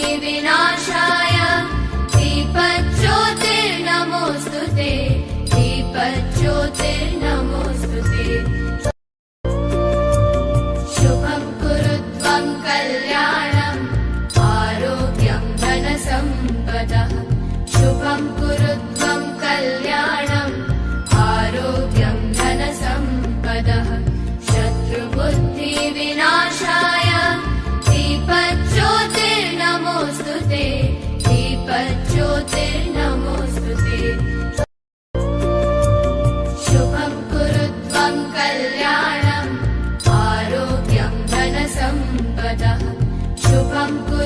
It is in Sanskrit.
शत्रुबुद्धिविनाशाय दीपज्योतिर्नमोऽस्तुते दीपज्योतिर्नमोऽस्तुते शुभं कुरु त्वं कल्याणम् आरोग्यं धनसम्पदः शुभं कुरु त्वं कल्याणम् आरोग्यं धनसम्पदः शत्रुबुद्धिविनाशाय दीपज्योतिर्नमोऽस्तुते दीपज्योतिर्नमोऽस्तुते शुभं कुरु त्वं कल्याणम् आरोग्यं धनसम्पदः शुभं कुरु